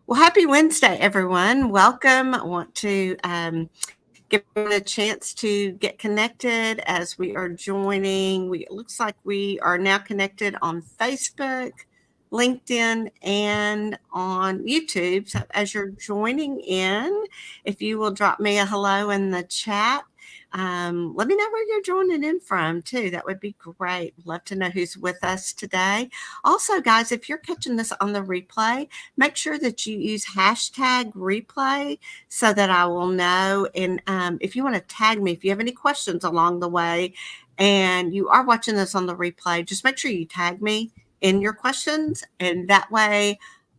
Well, happy Wednesday, everyone. Welcome. I want to give everyone a chance to get connected as we are joining. It looks like we are now connected on Facebook, LinkedIn, and on YouTube. So as you're joining in, if you will drop me a hello in the chat, let me know where you're joining in from too. That would be great. Love to know who's with us today. Also, guys, if you're catching this on the replay, make sure that you use hashtag replay so that I will know. And if you want to tag me, if you have any questions along the way and you are watching this on the replay, just make sure you tag me in your questions. And that way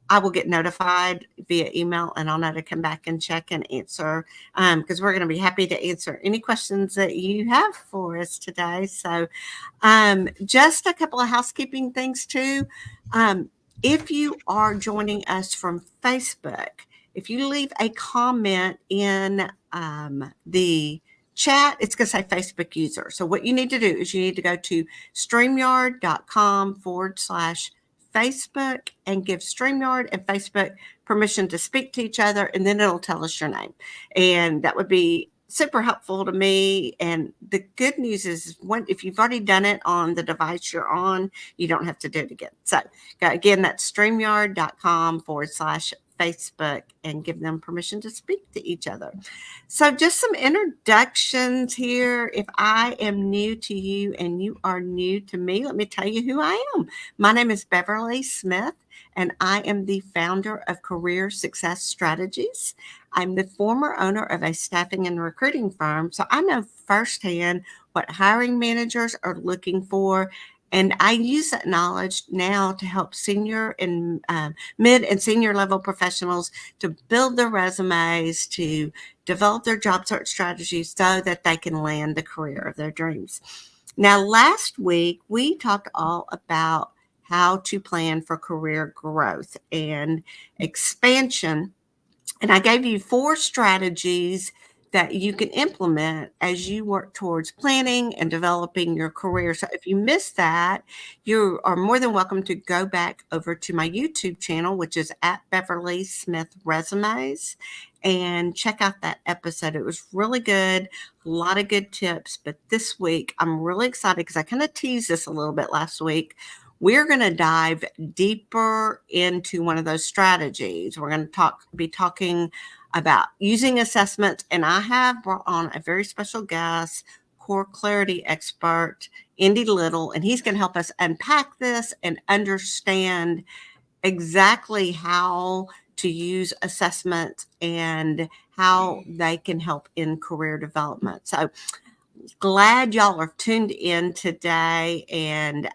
I will get notified via email and I'll know to come back and check and answer because we're going to be happy to answer any questions that you have for us today. So just a couple of housekeeping things too. If you are joining us from Facebook, if you leave a comment in the chat, it's going to say Facebook user. So what you need to do is you need to go to StreamYard.com/Facebook and give StreamYard and Facebook permission to speak to each other, and then it'll tell us your name. And that would be super helpful to me. And the good news is if you've already done it on the device you're on, you don't have to do it again. So again, that's StreamYard.com/Facebook and give them permission to speak to each other. So just some introductions here. If I am new to you and you are new to me, let me tell you who I am. My name is Beverly Smith, and I am the founder of Career Success Strategies. I'm the former owner of a staffing and recruiting firm, so I know firsthand what hiring managers are looking for. And I use that knowledge now to help senior and mid and senior level professionals to build their resumes, to develop their job search strategies so that they can land the career of their dreams. Now, last week, we talked all about how to plan for career growth and expansion. And I gave you 4 strategies that you can implement as you work towards planning and developing your career. So if you missed that, you are more than welcome to go back over to my YouTube channel, which is at Beverly Smith Resumes, and check out that episode. It was really good, a lot of good tips. But this week, I'm really excited because I kind of teased this a little bit last week. We're going to dive deeper into one of those strategies. We're going to be talking about using assessments, and I have brought on a very special guest, core clarity expert, Indy Little, and he's going to help us unpack this and understand exactly how to use assessments and how they can help in career development. So glad y'all are tuned in today, and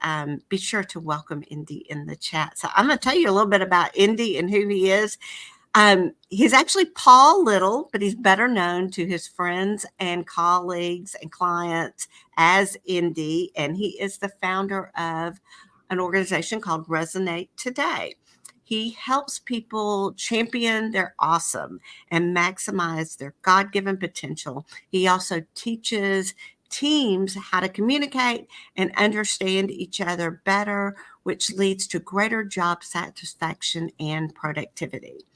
be sure to welcome Indy in the chat. So I'm going to tell you a little bit about Indy and who he is. He's actually Paul Little, but he's better known to his friends and colleagues and clients as Indy, and he is the founder of an organization called Resonate Today. He helps people champion their awesome and maximize their God-given potential. He also teaches teams how to communicate and understand each other better, which leads to greater job satisfaction and productivity.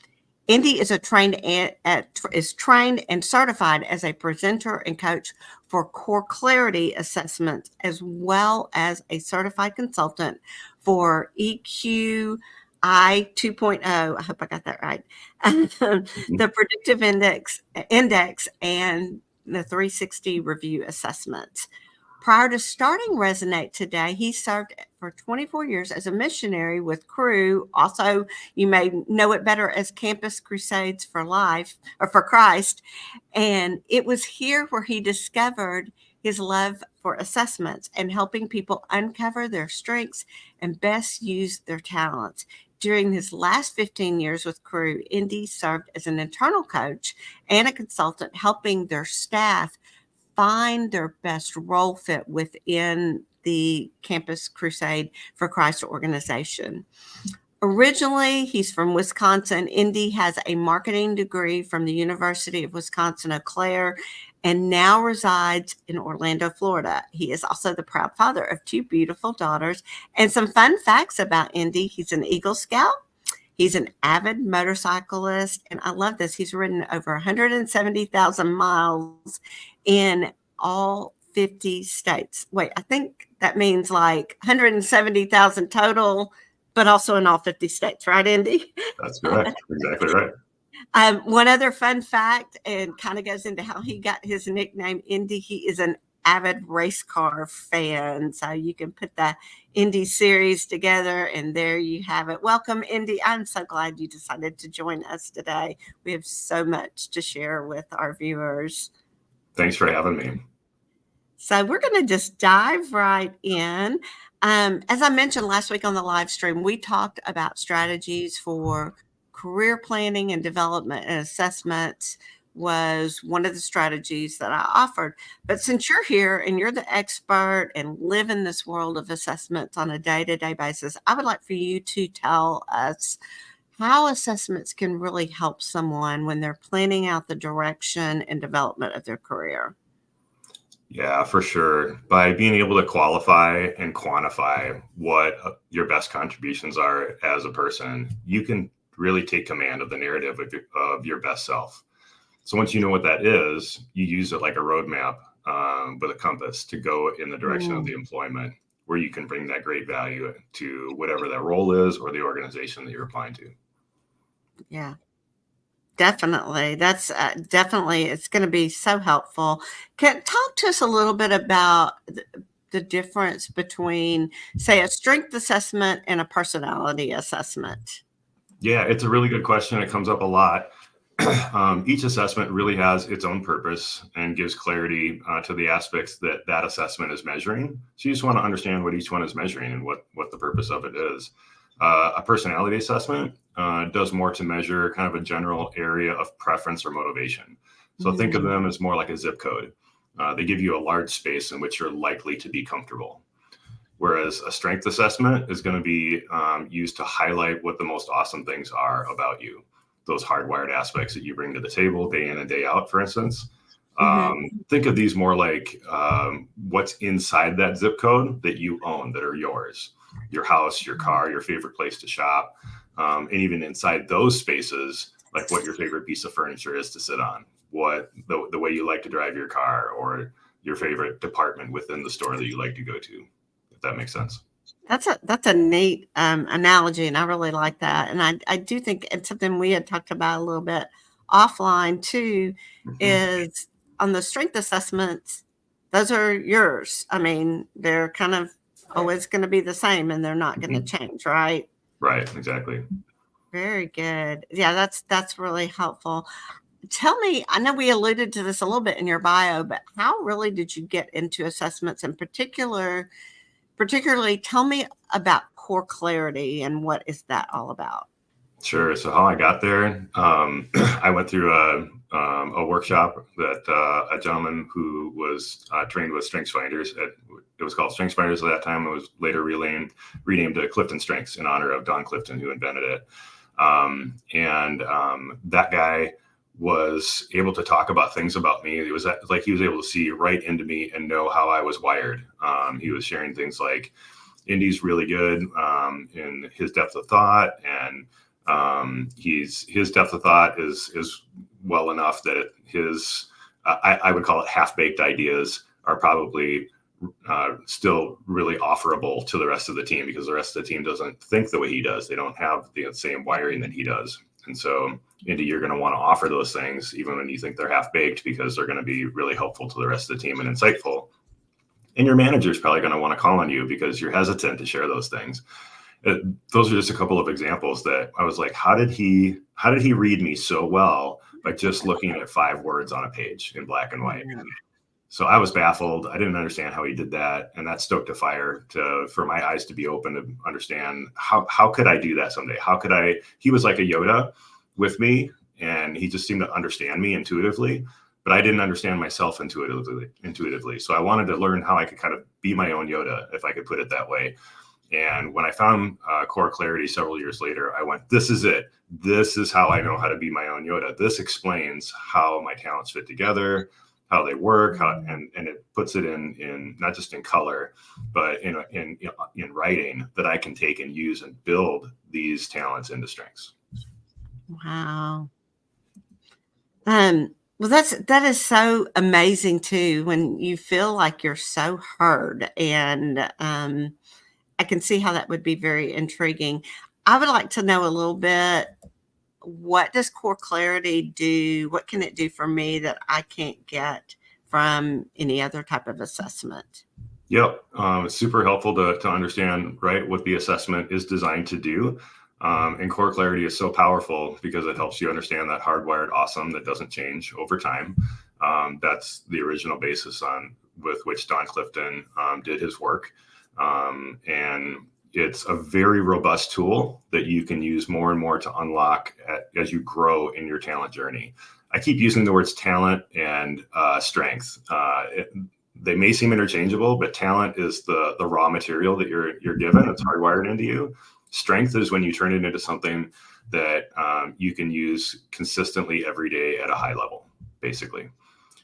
Indy is trained and certified as a presenter and coach for core clarity assessments, as well as a certified consultant for EQI 2.0. I hope I got that right. The predictive index and the 360 review assessments. Prior to starting Resonate Today, he served for 24 years as a missionary with Cru. Also, you may know it better as Campus Crusades for Life or for Christ. And it was here where he discovered his love for assessments and helping people uncover their strengths and best use their talents. During his last 15 years with Cru, Indy served as an internal coach and a consultant, helping their staff find their best role fit within the Campus Crusade for Christ organization. Originally, he's from Wisconsin. Indy has a marketing degree from the University of Wisconsin-Eau Claire and now resides in Orlando, Florida. He is also the proud father of 2 beautiful daughters. And some fun facts about Indy: he's an Eagle Scout. He's an avid motorcyclist, and I love this. He's ridden over 170,000 miles in all 50 states. Wait, I think that means like 170,000 total, but also in all 50 states, right, Indy? That's correct. Exactly right. One other fun fact, and kind of goes into how he got his nickname Indy. He is an avid race car fan, so you can put the Indy series together, and there you have it. Welcome, Indy. I'm so glad you decided to join us today. We have so much to share with our viewers. Thanks for having me. So we're going to just dive right in. As I mentioned last week on the live stream, we talked about strategies for career planning and development, and assessments was one of the strategies that I offered. But since you're here and you're the expert and live in this world of assessments on a day-to-day basis, I would like for you to tell us how assessments can really help someone when they're planning out the direction and development of their career. Yeah, for sure. By being able to qualify and quantify what your best contributions are as a person, you can really take command of the narrative of your best self. So once you know what that is, you use it like a roadmap with a compass to go in the direction of the employment where you can bring that great value to whatever that role is or the organization that you're applying to. Yeah, definitely. That's definitely, it's going to be so helpful. Talk to us a little bit about the difference between, say, a strength assessment and a personality assessment. Yeah, it's a really good question. It comes up a lot. Each assessment really has its own purpose and gives clarity to the aspects that assessment is measuring. So you just want to understand what each one is measuring and what the purpose of it is. A personality assessment does more to measure kind of a general area of preference or motivation. So think of them as more like a zip code. They give you a large space in which you're likely to be comfortable. Whereas a strength assessment is going to be used to highlight what the most awesome things are about you. Those hardwired aspects that you bring to the table day in and day out, for instance. Think of these more like what's inside that zip code that you own, that are yours. Your house, your car, your favorite place to shop. And even inside those spaces, like what your favorite piece of furniture is to sit on, what the way you like to drive your car, or your favorite department within the store that you like to go to. If that makes sense. That's a neat analogy, and I really like that. And I do think it's something we had talked about a little bit offline too, is on the strength assessments, those are yours. I mean, they're kind of always going to be the same, and they're not going to change, right? Right, exactly. Very good. Yeah, that's really helpful. Tell me, I know we alluded to this a little bit in your bio, but how really did you get into assessments in particularly tell me about core clarity and what is that all about? Sure. So how I got there, I went through a workshop that a gentleman who was trained with StrengthsFinders. It was called StrengthsFinders at that time. It was later renamed to Clifton Strengths in honor of Don Clifton, who invented it. That guy was able to talk about things about me. It was like he was able to see right into me and know how I was wired. He was sharing things like Indy's really good in his depth of thought, and his depth of thought is well enough that I would call it half-baked ideas are probably still really offerable to the rest of the team, because the rest of the team doesn't think the way he does. They don't have the same wiring that he does. And so, Indy, you're going to want to offer those things even when you think they're half-baked, because they're going to be really helpful to the rest of the team and insightful. And your manager's probably going to want to call on you because you're hesitant to share those things. Those are just a couple of examples that I was like, how did he read me so well by just looking at 5 words on a page in black and white? So I was baffled. I didn't understand how he did that. And that stoked a fire for my eyes to be open to understand how could I do that someday? He was like a Yoda with me, and he just seemed to understand me intuitively, but I didn't understand myself intuitively. So I wanted to learn how I could kind of be my own Yoda, if I could put it that way. And when I found Core Clarity several years later, I went, this is it. This is how I know how to be my own Yoda. This explains how my talents fit together. how they work, and it puts it in not just in color, but in writing that I can take and use and build these talents into strengths. Wow. Well, that is so amazing too, when you feel like you're so heard, and I can see how that would be very intriguing. I would like to know a little bit, what does Core Clarity do? What can it do for me that I can't get from any other type of assessment? Yep. It's super helpful to understand, right, what the assessment is designed to do. And Core Clarity is so powerful because it helps you understand that hardwired awesome that doesn't change over time. That's the original basis with which Don Clifton did his work. And it's a very robust tool that you can use more and more to unlock as you grow in your talent journey. I keep using the words talent and strength. They may seem interchangeable, but talent is the raw material that you're given. It's hardwired into you. Strength is when you turn it into something that you can use consistently every day at a high level, basically.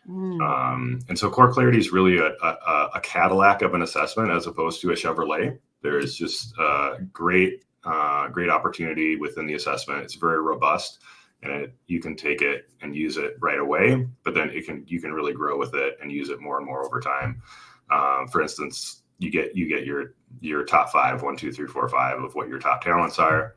And so Core Clarity is really a Cadillac of an assessment as opposed to a Chevrolet. There is just a great opportunity within the assessment. It's very robust, and you can take it and use it right away, but then you can really grow with it and use it more and more over time. For instance, you get your top 5, 1, 2, 3, 4, 5 of what your top talents are.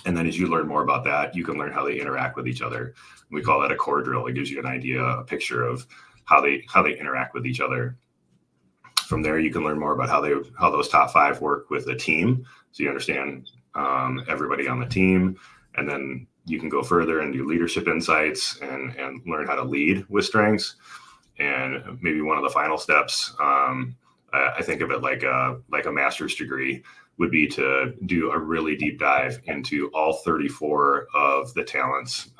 And then as you learn more about that, you can learn how they interact with each other. We call that a core drill. It gives you an idea, a picture of how they interact with each other. From there, you can learn more about how those top 5 work with a team. So you understand everybody on the team. And then you can go further and do leadership insights and learn how to lead with strengths. And maybe one of the final steps, I think of it like a master's degree, would be to do a really deep dive into all 34 of the talents.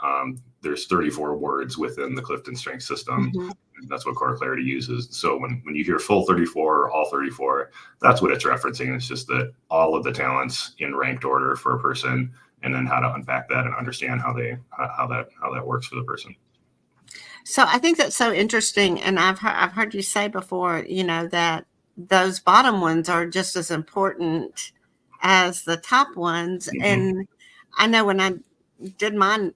There's 34 words within the Clifton Strength System. Mm-hmm. That's what Core Clarity uses. So when you hear full 34 or all 34, that's what it's referencing. It's just that all of the talents in ranked order for a person, and then how to unpack that and understand how that works for the person. So I think that's so interesting. And I've heard you say before, that those bottom ones are just as important as the top ones. Mm-hmm. And I know when I did mine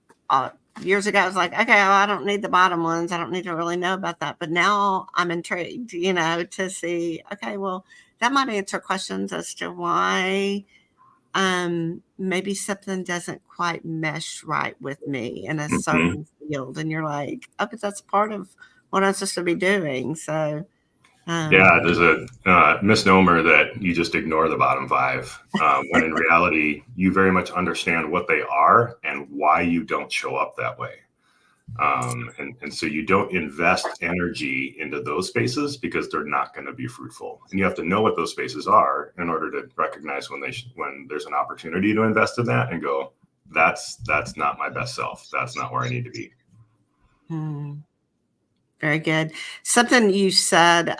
years ago, I was like, okay, well, I don't need the bottom ones. I don't need to really know about that. But now I'm intrigued, to see, okay, well, that might answer questions as to why maybe something doesn't quite mesh right with me in a certain field. And you're like, oh, but that's part of what I'm supposed to be doing. So yeah, there's a misnomer that you just ignore the bottom 5, when in reality, you very much understand what they are and why you don't show up that way. And so you don't invest energy into those spaces because they're not going to be fruitful. And you have to know what those spaces are in order to recognize when there's an opportunity to invest in that and go, that's not my best self. That's not where I need to be. Very good. Something you said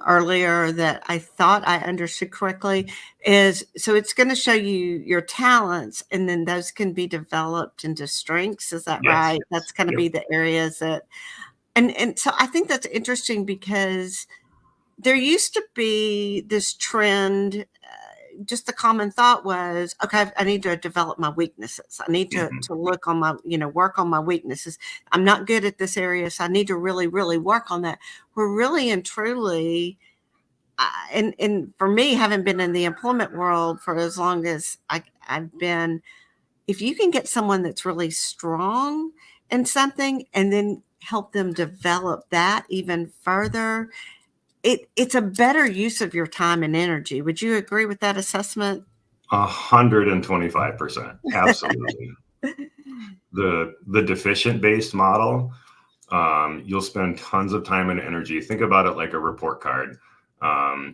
earlier that I thought I understood correctly is, so it's going to show you your talents, and then those can be developed into strengths. Is that right? That's going to be the areas that, and so I think that's interesting because there used to be this trend. Just the common thought was, okay, I need to develop my weaknesses. I need to look on my, work on my weaknesses. I'm not good at this area, so I need to really, really work on that. We're really and truly, and for me, having been in the employment world for as long as I've been, if you can get someone that's really strong in something and then help them develop that even further, it's a better use of your time and energy. Would you agree with that assessment? 125%. Absolutely. The deficient based model, you'll spend tons of time and energy. Think about it like a report card.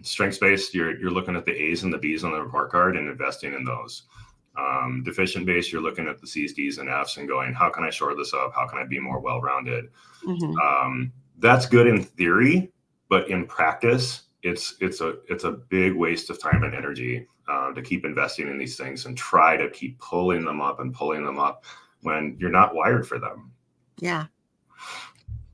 Strengths based, you're looking at the A's and the B's on the report card and investing in those. Deficient based, you're looking at the C's, D's, and F's and going, how can I shore this up? How can I be more well-rounded? That's good in theory. But in practice, it's a big waste of time and energy to keep investing in these things and try to keep pulling them up when you're not wired for them. Yeah.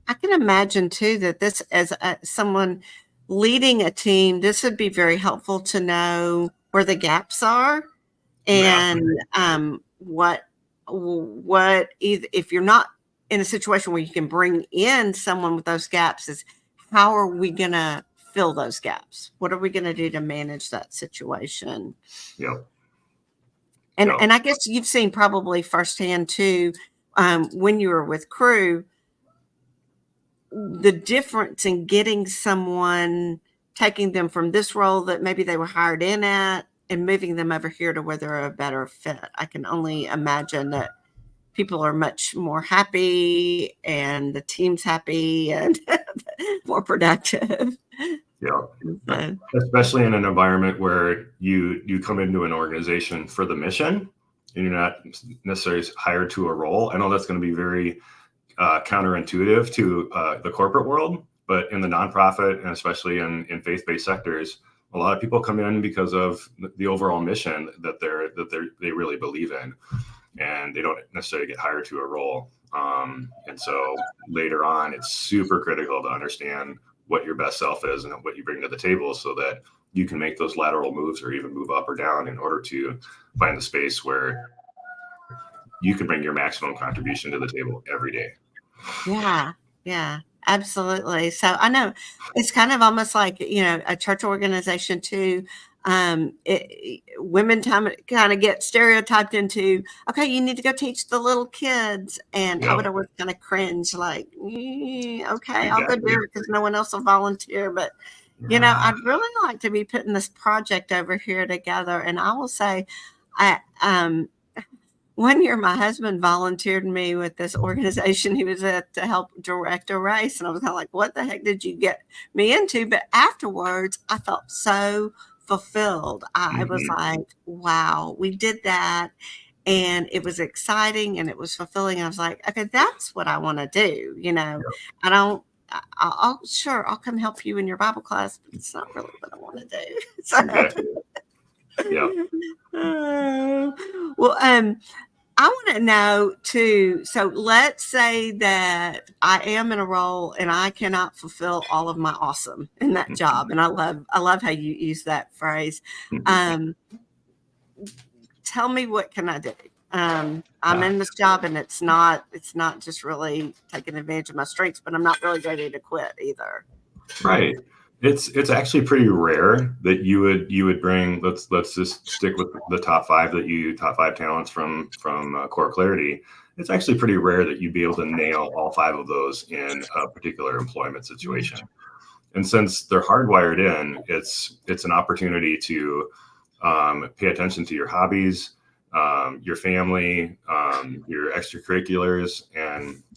I can imagine too that this, as someone leading a team, this would be very helpful to know where the gaps are Yeah. and what either, if you're not in a situation where you can bring in someone with those gaps, is how are we going to fill those gaps? What are we going to do to manage that situation? Yep. And I guess you've seen probably firsthand too, when you were with Crew, the difference in getting someone, taking them from this role that maybe they were hired in at and moving them over here to where they're a better fit. I can only imagine that people are much more happy and the team's happy and more productive. Yeah. So, Especially in an environment where you come into an organization for the mission and you're not necessarily hired to a role. I know that's going to be very counterintuitive to the corporate world, but in the nonprofit and especially in faith-based sectors, a lot of people come in because of the overall mission that they really believe in, and they don't necessarily get hired to a role. And so later on, it's super critical to understand what your best self is and what you bring to the table, so that you can make those lateral moves or even move up or down in order to find the space where you can bring your maximum contribution to the table every day. yeah, absolutely. So I know it's kind of almost like, a church organization too. Women kind of get stereotyped into, okay, you need to go teach the little kids. And I would always kind of cringe like, okay, I'll go do it because no one else will volunteer. But, I'd really like to be putting this project over here together. And I will say, one year my husband volunteered me with this organization he was at to help direct a race. And I was kind of like, what the heck did you get me into? But afterwards, I felt so fulfilled. I was like, wow, we did that. And it was exciting and it was fulfilling. I was like, okay, that's what I want to do. I don't, I'll come help you in your Bible class, but it's not really what I want to do. So, Exactly. Yeah. Well, I want to know too. So let's say that I am in a role and I cannot fulfill all of my awesome in that job. And I love how you use that phrase. Tell me, what can I do? I'm in this job and it's not just really taking advantage of my strengths, but I'm not really ready to quit either. Right. It's actually pretty rare that you would bring, let's just stick with the top five talents from Core Clarity. It's actually pretty rare that you'd be able to nail all five of those in a particular employment situation. And since they're hardwired in, it's an opportunity to pay attention to your hobbies, your family, your extracurriculars,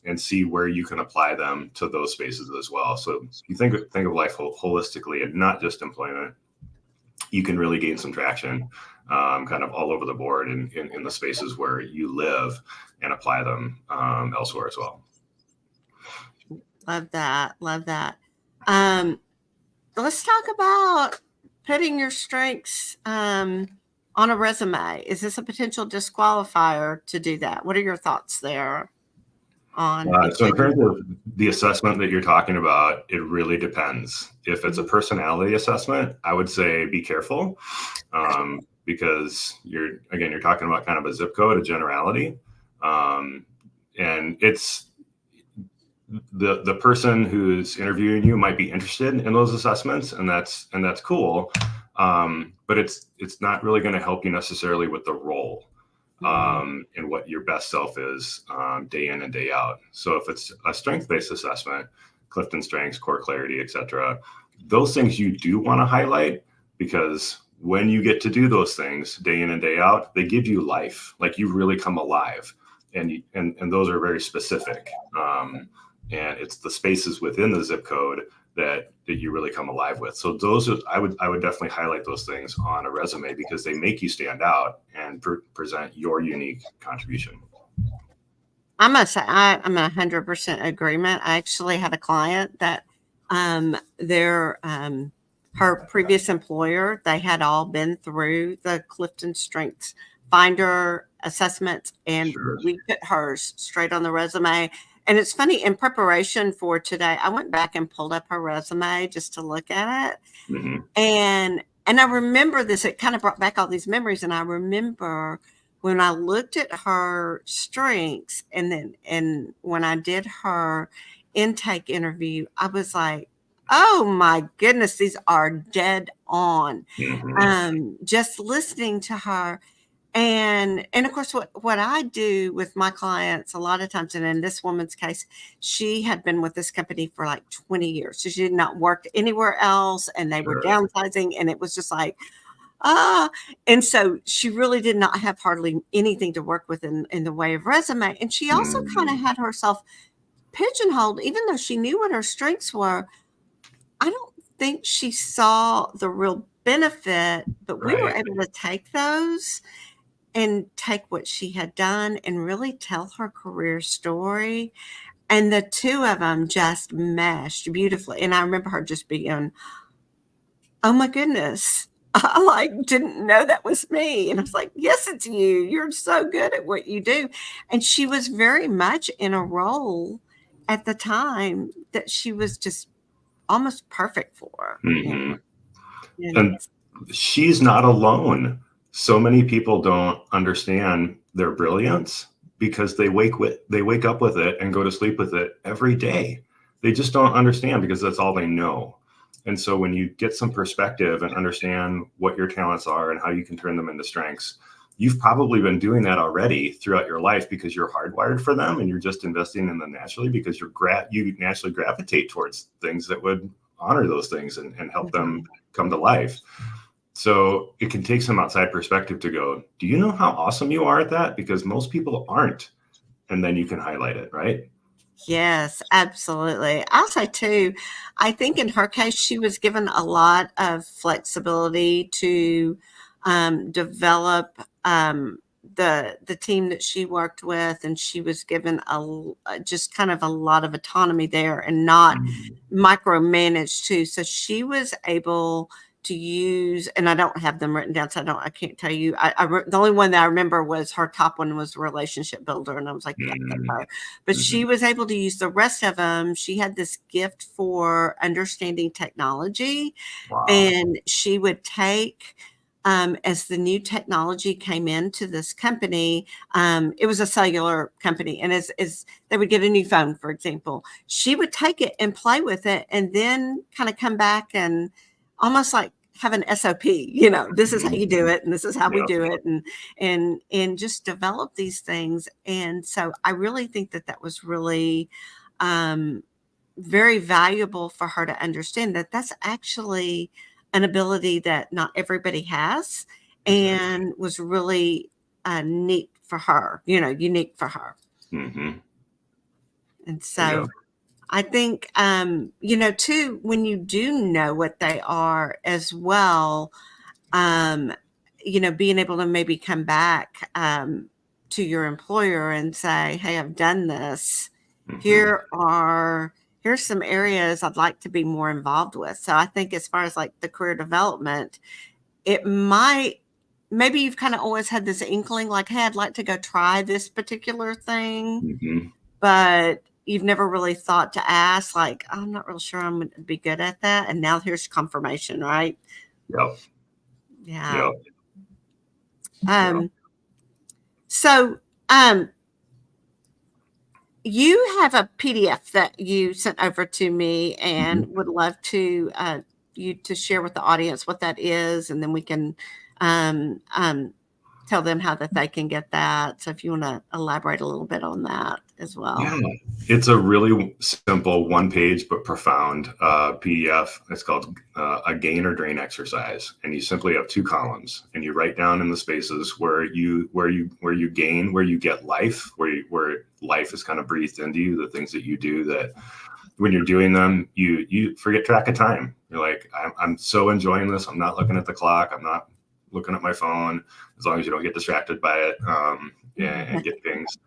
and see where you can apply them to those spaces as well. So you think of life holistically and not just employment, you can really gain some traction kind of all over the board in the spaces where you live and apply them elsewhere as well. Love that. Let's talk about putting your strengths on a resume. Is this a potential disqualifier to do that? What are your thoughts there? So in terms of the assessment that you're talking about, it really depends. If it's a personality assessment, I would say be careful because you're talking about kind of a zip code, a generality, and it's the person who's interviewing you might be interested in those assessments, and that's cool, but it's not really going to help you necessarily with the role. And what your best self is day in and day out. So if it's a strength-based assessment, Clifton Strengths, Core Clarity, etc., those things you do want to highlight, because when you get to do those things day in and day out, they give you life. Like you really come alive, and those are very specific. And it's the spaces within the zip code that you really come alive with. So I would definitely highlight those things on a resume because they make you stand out and present your unique contribution. I must say I'm 100% agreement. I actually had a client that her previous employer, they had all been through the Clifton Strengths Finder assessments, and we put hers straight on the resume. And it's funny, in preparation for today, I went back and pulled up her resume just to look at it. Mhm. And I remember this, it kind of brought back all these memories. And I remember when I looked at her strengths and when I did her intake interview, I was like, oh my goodness, these are dead on. Mhm. Just listening to her. And of course, what I do with my clients a lot of times, and in this woman's case, she had been with this company for like 20 years. So she had not worked anywhere else, and they were Sure. downsizing, and it was just like, ah. And so she really did not have hardly anything to work with in the way of resume. And she also kind of Mhm. had herself pigeonholed, even though she knew what her strengths were. I don't think she saw the real benefit, but we were Right. able to take those and take what she had done and really tell her career story. And the two of them just meshed beautifully. And I remember her just being, oh my goodness, I like didn't know that was me. And I was like, yes, it's you. You're so good at what you do. And she was very much in a role at the time that she was just almost perfect for. Mhm. And And she's not alone. So many people don't understand their brilliance because they wake up with it and go to sleep with it every day. They just don't understand because that's all they know. And so when you get some perspective and understand what your talents are and how you can turn them into strengths, you've probably been doing that already throughout your life because you're hardwired for them and you're just investing in them naturally because you naturally gravitate towards things that would honor those things and help them come to life. So it can take some outside perspective to go, do you know how awesome you are at that? Because most people aren't. And then you can highlight it, right? yes, absolutely. I'll say too, I think in her case, she was given a lot of flexibility to develop the team that she worked with, and she was given just kind of a lot of autonomy there and not Mhm. micromanaged too. So she was able to use, and I don't have them written down, so I can't tell you. The only one that I remember was her top one was relationship builder, and I was like, yeah, that's Mhm. her. But she Mhm. was able to use the rest of them. She had this gift for understanding technology, Wow. and she would take, as the new technology came into this company, it was a cellular company, and as they would get a new phone, for example, she would take it and play with it, and then kind of come back and almost like have an SOP. This is how you do Mhm. it, and this is how we Yep. do it, and just develop these things. And so I really think that was really um, very valuable for her to understand that that's actually an ability that not everybody has, Exactly. and was really neat for her, unique for her. Mhm. And Yep. so I think, too, when you do know what they are as well, um, being able to maybe come back to your employer and say, hey, I've done this. Mhm. Here are here's some areas I'd like to be more involved with. So I think as far as like the career development, it might maybe you've kind of always had this inkling like, hey, I'd like to go try this particular thing, Mhm. but you've never really thought to ask, like, I'm not real sure I'm going to be good at that. And now here's confirmation, right? Yep. Yeah. Yep. Yep. Um, so um, you have a PDF that you sent over to me, and Mhm. would love to you to share with the audience what that is, and then we can um, um, tell them how that they can get that. So if you want to elaborate a little bit on that as well. Yeah, it's a really simple one page but profound PDF. It's called a gain or drain exercise, and you simply have two columns, and you write down in the spaces where you gain, where you get life, where life is kind of breathed into you, the things that you do that when you're doing them, you forget track of time. You're like, I'm so enjoying this. I'm not looking at the clock. I'm not looking at my phone. As long as you don't get distracted by it and get things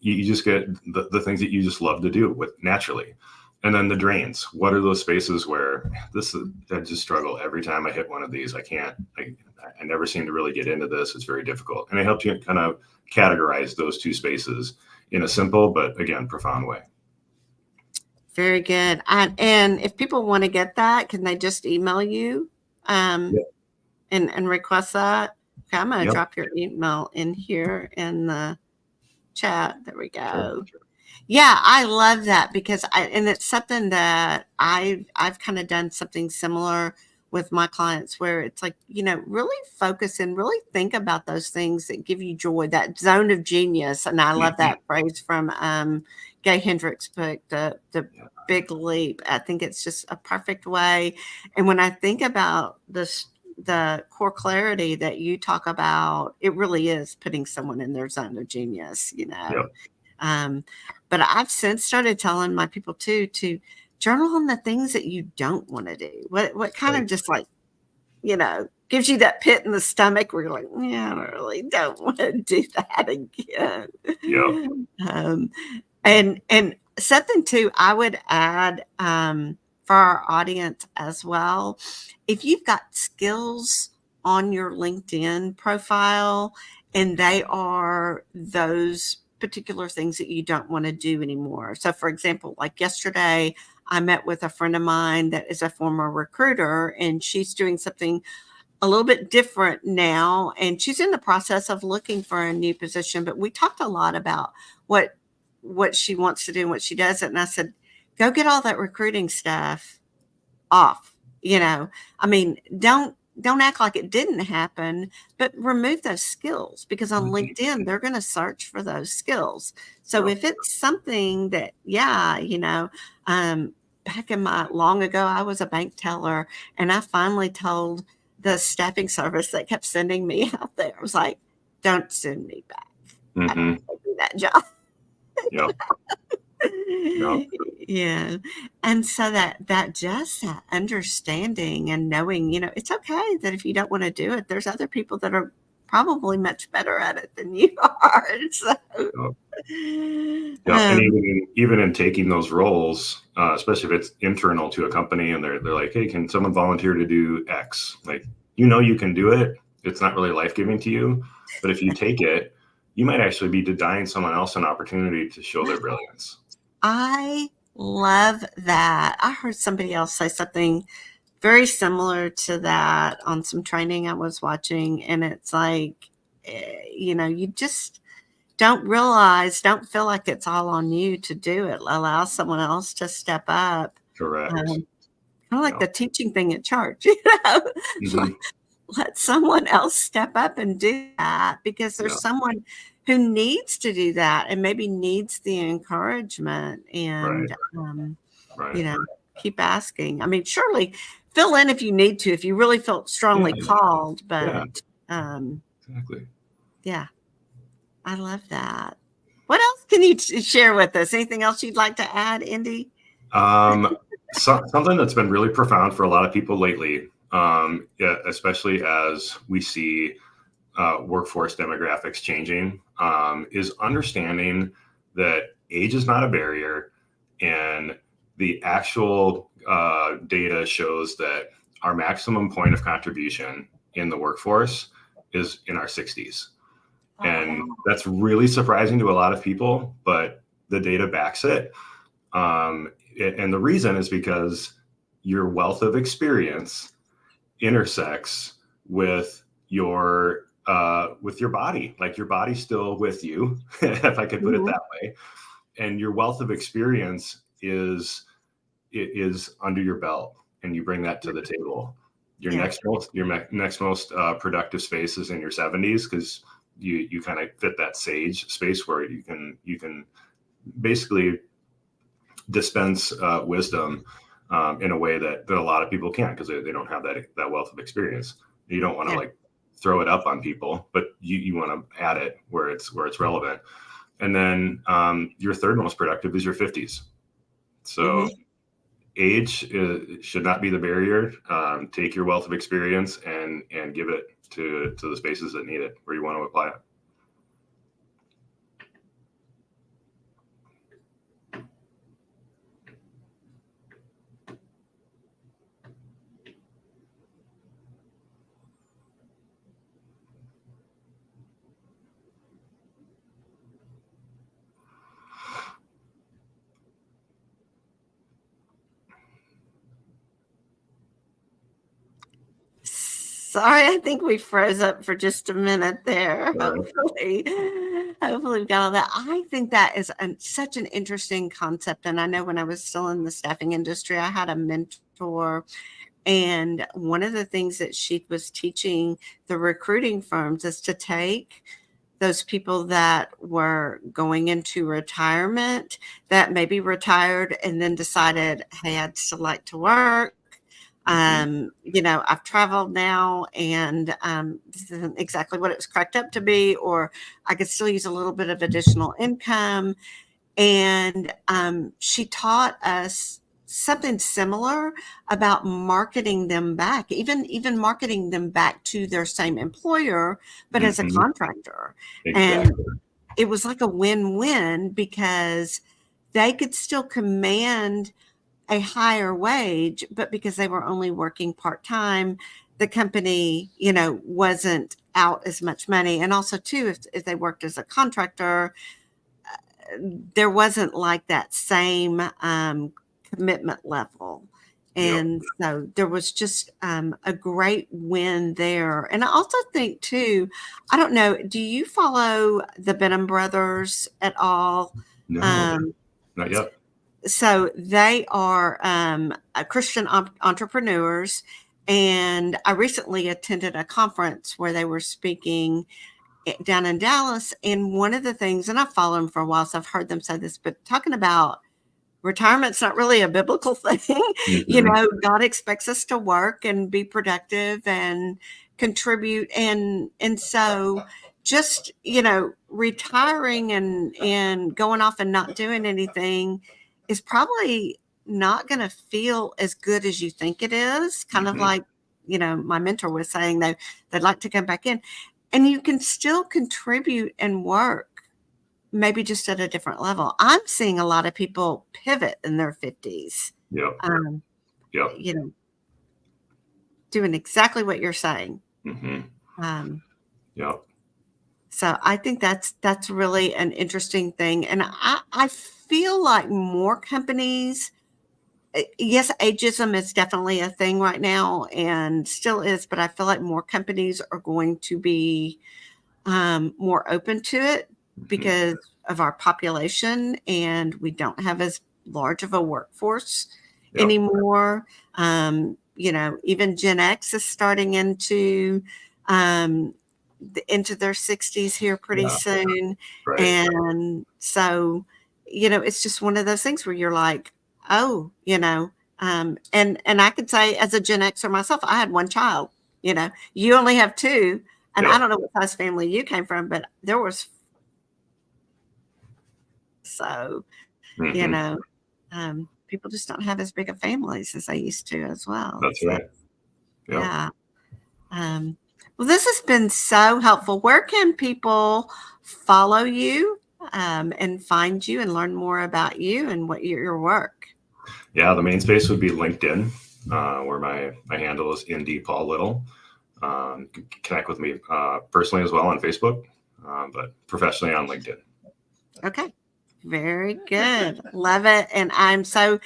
you just get the things that you just love to do with naturally. And then the drains. What are those spaces where I just struggle every time I hit one of these? I never seem to really get into this. It's very difficult. And it helps you kind of categorize those two spaces in a simple, but again, profound way. Very good. And if people want to get that, can they just email you Yeah. and request that? Okay, I'm going to Yep. drop your email in here in the chat. There we go. Sure. Yeah, I love that because and it's something that I've kind of done something similar with my clients where it's like, really focus and really think about those things that give you joy, that zone of genius. And I love Mhm. that phrase from Gay Hendricks' book, The Yeah. Big Leap. I think it's just a perfect way. And when I think about this, the core clarity that you talk about, it really is putting someone in their zone of genius. Yep. Um, but I've since started telling my people too to journal on the things that you don't want to do. What kind of Right. just like, gives you that pit in the stomach where you're like, yeah, I really don't want to do that again. Yep. Um, and something too, I would add for our audience as well. If you've got skills on your LinkedIn profile and they are those particular things that you don't want to do anymore. So, for example, like yesterday, I met with a friend of mine that is a former recruiter, and she's doing something a little bit different now, and she's in the process of looking for a new position. But we talked a lot about what she wants to do and what she doesn't. And I said, go get all that recruiting stuff off. I mean, don't act like it didn't happen, but remove those skills because on Mhm. LinkedIn they're going to search for those skills. So Yep. if it's something that, yeah, back in my long ago, I was a bank teller, and I finally told the staffing service that kept sending me out there, I was like, don't send me back. I don't Hmm. want to do that job. Yep. Yep. Yeah. And so that just that understanding and knowing, it's okay that if you don't want to do it, there's other people that are probably much better at it than you are. So Yep. Yep. And um even in taking those roles, especially if it's internal to a company, and they're like, hey, can someone volunteer to do X? Like, you can do it. It's not really life giving to you, but if you take it, you might actually be denying someone else an opportunity to show their brilliance. I love that. I heard somebody else say something very similar to that on some training I was watching, and it's like, you just don't feel like it's all on you to do it. Allow someone else to step up. Correct. Kind of like Yeah. the teaching thing at church, let, Hmm. let someone else step up and do that because Yeah. there's someone who needs to do that and maybe needs the encouragement Right. and, you Right. know, keep asking. I mean, surely fill in if you need to, if you really felt Yeah. strongly called, Yeah. but Exactly. yeah, I love that. What else can you share with us? Anything else you'd like to add, Indy? Um, something that's been really profound for a lot of people lately, yeah, especially as we see workforce demographics changing, is understanding that age is not a barrier, and the actual data shows that our maximum point of contribution in the workforce is in our 60s. And Oh, that's really surprising to a lot of people, but the data backs it. And the reason is because your wealth of experience intersects with your body. Like, your body's still with you, if I could put it mhm. that way. And your wealth of experience is under your belt, and you bring that to the table. Yeah. Your next most productive space is in your 70s, because you kind of fit that sage space where you can basically dispense wisdom in a way that a lot of people can't, because they don't have that wealth of experience. You don't want to Yeah. like throw it up on people, but you want to add it where it's relevant. And then your third most productive is your 50s. So Hmm. age should not be the barrier. Take your wealth of experience and give it to the spaces that need it, where you want to apply it. Sorry, I think we froze up for just a minute there. All right. Hopefully we got all that. I think that is such an interesting concept. And I know when I was still in the staffing industry, I had a mentor, and one of the things that she was teaching the recruiting firms is to take those people that were going into retirement, that maybe retired and then decided, hey, I'd still like to work. I've traveled now, and this isn't exactly what it was cracked up to be, or I could still use a little bit of additional income. And she taught us something similar about marketing them back, even marketing them back to their same employer, but as a contractor. And Exactly. it was like a win-win, because they could still command a higher wage, but because they were only working part-time, the company, wasn't out as much money. And also too, if they worked as a contractor, there wasn't like that same commitment level. Yep. And so there was just a great win there. And I also think too, I don't know, do you follow the Benham Brothers at all? No, not yet. So they are Christian entrepreneurs. And I recently attended a conference where they were speaking down in Dallas. And one of the things, and I've followed them for a while, so I've heard them say this, but talking about retirement's not really a biblical thing. God expects us to work and be productive and contribute. And so just, retiring and going off and not doing anything is probably not going to feel as good as you think it is. Kind of like, my mentor was saying, they'd like to come back in, and you can still contribute and work, maybe just at a different level. I'm seeing a lot of people pivot in their 50s. Yep. Yep. Doing exactly what you're saying. Yep. So I think that's really an interesting thing. And I feel like more companies, yes, ageism is definitely a thing right now and still is, but I feel like more companies are going to be more open to it because of our population, and we don't have as large of a workforce anymore. Even Gen X is starting into their 60s here pretty soon. Right. And so, it's just one of those things where you're like, oh, and I could say as a Gen Xer myself, I had one child, you only have two. And I don't know what size family you came from, but there was, so, people just don't have as big of families as they used to as well. That's right. Yeah. Well, this has been so helpful. Where can people follow you and find you and learn more about you and what your work? Yeah, the main space would be LinkedIn, where my handle is ND Paul Little. You can connect with me personally as well on Facebook, but professionally on LinkedIn. Okay. Very good. Love it. And I'm so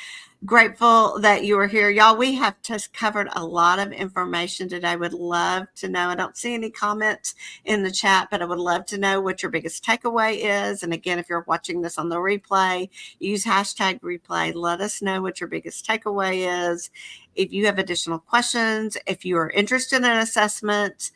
grateful that you are here. Y'all, we have just covered a lot of information today. Would love to know. I don't see any comments in the chat, but I would love to know what your biggest takeaway is. And again, if you're watching this on the replay, use hashtag replay. Let us know what your biggest takeaway is. If you have additional questions, if you are interested in assessments,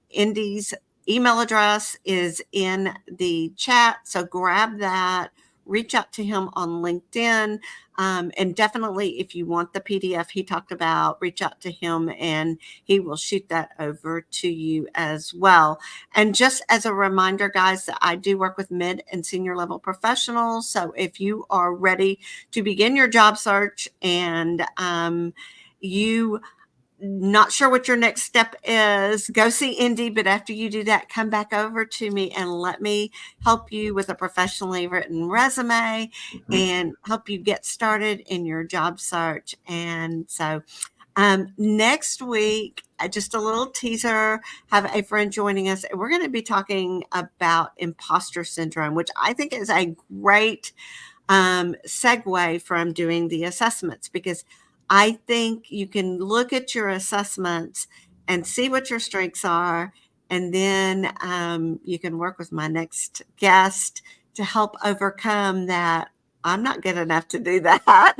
Indy's email address is in the chat. So grab that, reach out to him on LinkedIn. And definitely, if you want the PDF he talked about, reach out to him and he will shoot that over to you as well. And just as a reminder, guys, I do work with mid and senior level professionals. So if you are ready to begin your job search and you not sure what your next step is, go see Indy. But after you do that, come back over to me and let me help you with a professionally written resume and help you get started in your job search. And so next week, just a little teaser, have a friend joining us. We're going to be talking about imposter syndrome, which I think is a great segue from doing the assessments, because I think you can look at your assessments and see what your strengths are. And then you can work with my next guest to help overcome that. I'm not good enough to do that.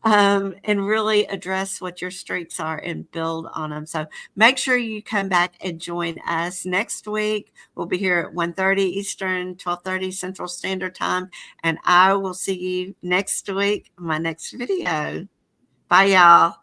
And really address what your strengths are and build on them. So make sure you come back and join us next week. We'll be here at 1:30 Eastern, 12:30 Central Standard Time. And I will see you next week in my next video. Bye, y'all.